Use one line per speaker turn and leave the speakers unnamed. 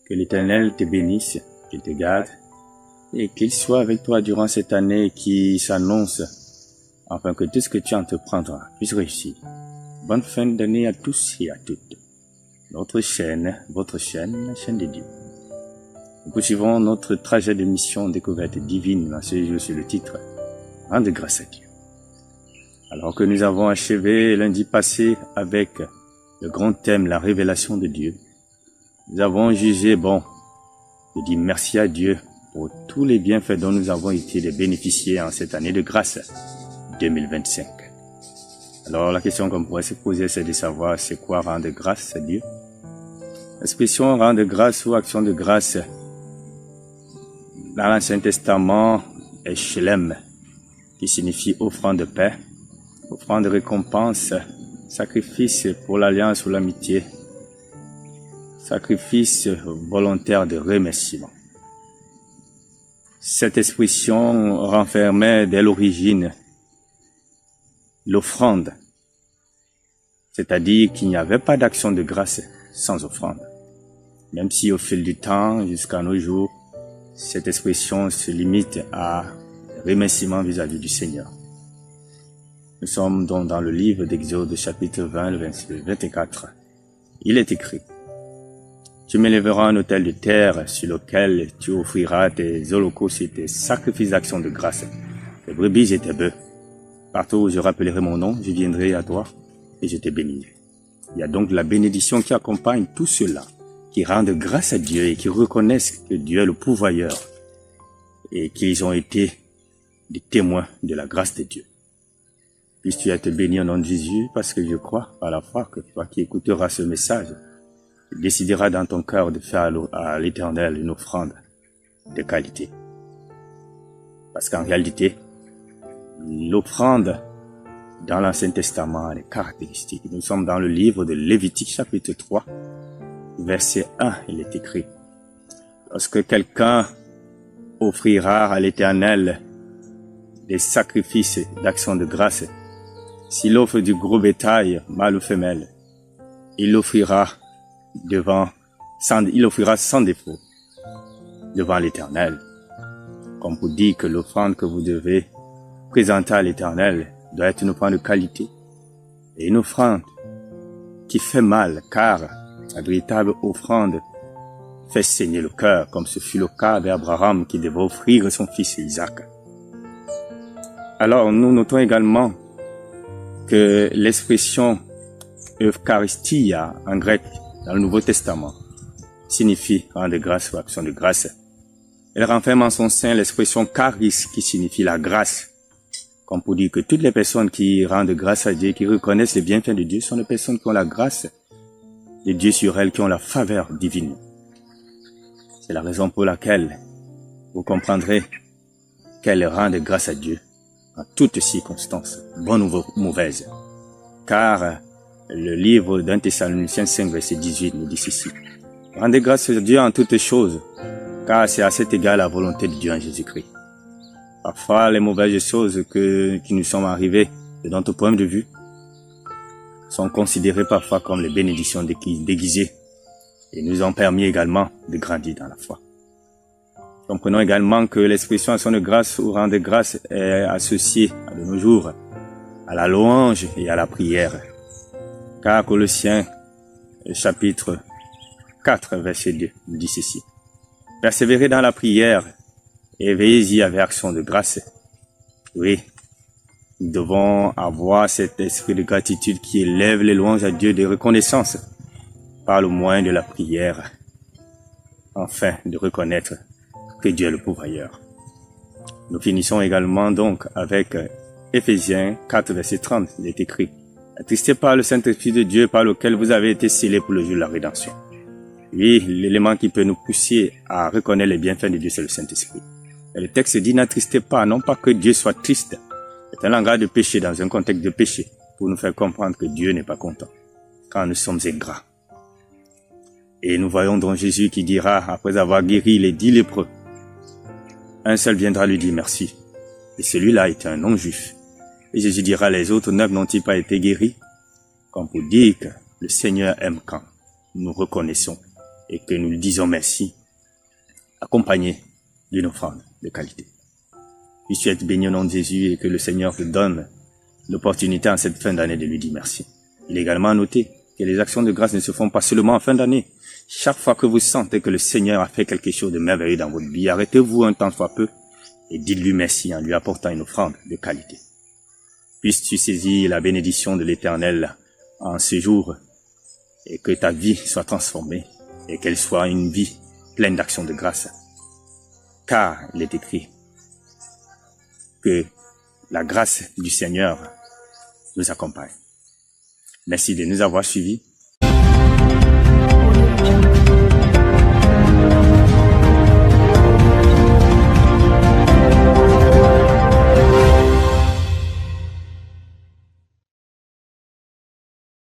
Que l'Éternel te bénisse, qu'il te garde, et qu'il soit avec toi durant cette année qui s'annonce, afin que tout ce que tu entreprendras puisse réussir. Bonne fin d'année à tous et à toutes. Notre chaîne, votre chaîne, la chaîne de Dieu. Nous poursuivons notre trajet de mission découverte divine dans ce jour sur le titre « Rendre grâce à Dieu ». Alors que nous avons achevé lundi passé avec le grand thème « La révélation de Dieu », nous avons jugé bon de dire merci à Dieu pour tous les bienfaits dont nous avons été les bénéficiaires en cette année de grâce 2025. Alors la question qu'on pourrait se poser, c'est de savoir c'est quoi rendre grâce à Dieu. L'expression rendre grâce ou action de grâce dans l'Ancien Testament est shelem, qui signifie offrande de paix, offrande de récompense, sacrifice pour l'alliance ou l'amitié, sacrifice volontaire de remerciement. Cette expression renfermait dès l'origine l'offrande, c'est-à-dire qu'il n'y avait pas d'action de grâce sans offrande. Même si au fil du temps, jusqu'à nos jours, cette expression se limite à remerciement vis-à-vis du Seigneur. Nous sommes donc dans le livre d'Exode chapitre 20, le verset 24. Il est écrit: tu m'élèveras un autel de terre sur lequel tu offriras tes holocaustes et tes sacrifices d'action de grâce, tes brebis et tes bœufs. Partout où je rappellerai mon nom, je viendrai à toi et je te bénirai. Il y a donc la bénédiction qui accompagne tout cela, qui rendent grâce à Dieu et qui reconnaissent que Dieu est le pourvoyeur et qu'ils ont été des témoins de la grâce de Dieu. Puisses-tu être béni au nom de Jésus, parce que je crois par la foi que toi qui écouteras ce message, tu décideras dans ton cœur de faire à l'Éternel une offrande de qualité. Parce qu'en réalité, l'offrande dans l'Ancien Testament a des caractéristiques. Nous sommes dans le livre de Lévitique chapitre 3, verset 1, il est écrit: lorsque quelqu'un offrira à l'Éternel des sacrifices d'action de grâce, s'il offre du gros bétail, mâle ou femelle, il l'offrira sans défaut devant l'Éternel. Comme pour dire que l'offrande que vous devez présenter à l'Éternel doit être une offrande de qualité et une offrande qui fait mal, car la véritable offrande fait saigner le cœur, comme ce fut le cas avec Abraham qui devait offrir son fils Isaac. Alors nous notons également que l'expression Eucharistia en grec dans le Nouveau Testament signifie rendre grâce ou action de grâce. Elle renferme en son sein l'expression charis qui signifie la grâce, comme pour dire que toutes les personnes qui rendent grâce à Dieu, qui reconnaissent les bienfaits de Dieu, sont des personnes qui ont la grâce de Dieu sur elles, qui ont la faveur divine. C'est la raison pour laquelle vous comprendrez qu'elles rendent grâce à Dieu en toutes circonstances, bonnes ou mauvaises. Car le livre d'un Thessaloniciens 5, verset 18 nous dit ceci: rendez grâce à Dieu en toutes choses, car c'est à cet égard la volonté de Dieu en Jésus-Christ. Parfois, les mauvaises choses qui nous sont arrivées, de notre point de vue, sont considérées parfois comme les bénédictions déguisées et nous ont permis également de grandir dans la foi. Comprenons également que l'expression action de grâce ou rendre grâce est associée de nos jours à la louange et à la prière. Car Colossiens chapitre 4 verset 2 nous dit ceci: persévérez dans la prière et veillez-y avec action de grâce. Oui, nous devons avoir cet esprit de gratitude qui élève les louanges à Dieu de reconnaissance par le moyen de la prière, afin de reconnaître que Dieu est le pourvoyeur. Nous finissons également donc avec Éphésiens 4 verset 30, il est écrit: attristés par le Saint-Esprit de Dieu par lequel vous avez été scellés pour le jour de la rédemption. Oui, l'élément qui peut nous pousser à reconnaître les bienfaits de Dieu, c'est le Saint-Esprit. Et le texte dit: n'attristez pas, non pas que Dieu soit triste. C'est un langage de péché dans un contexte de péché pour nous faire comprendre que Dieu n'est pas content quand nous sommes ingrats. Et nous voyons donc Jésus qui dira, après avoir guéri les 10 lépreux, un seul viendra lui dire merci. Et celui-là était un non-juif. Et Jésus dira, les autres 9 n'ont-ils pas été guéris? Comme pour dire que le Seigneur aime quand nous reconnaissons et que nous lui disons merci, accompagné d'une offrande de qualité. Puisses-tu être béni au nom de Jésus et que le Seigneur te donne l'opportunité en cette fin d'année de lui dire merci. Il est également noté que les actions de grâce ne se font pas seulement en fin d'année. Chaque fois que vous sentez que le Seigneur a fait quelque chose de merveilleux dans votre vie, arrêtez-vous un temps soit peu et dites-lui merci en lui apportant une offrande de qualité. Puisses-tu saisir la bénédiction de l'Éternel en ce jour et que ta vie soit transformée et qu'elle soit une vie pleine d'actions de grâce. Car il est écrit que la grâce du Seigneur nous accompagne. Merci de nous avoir suivis.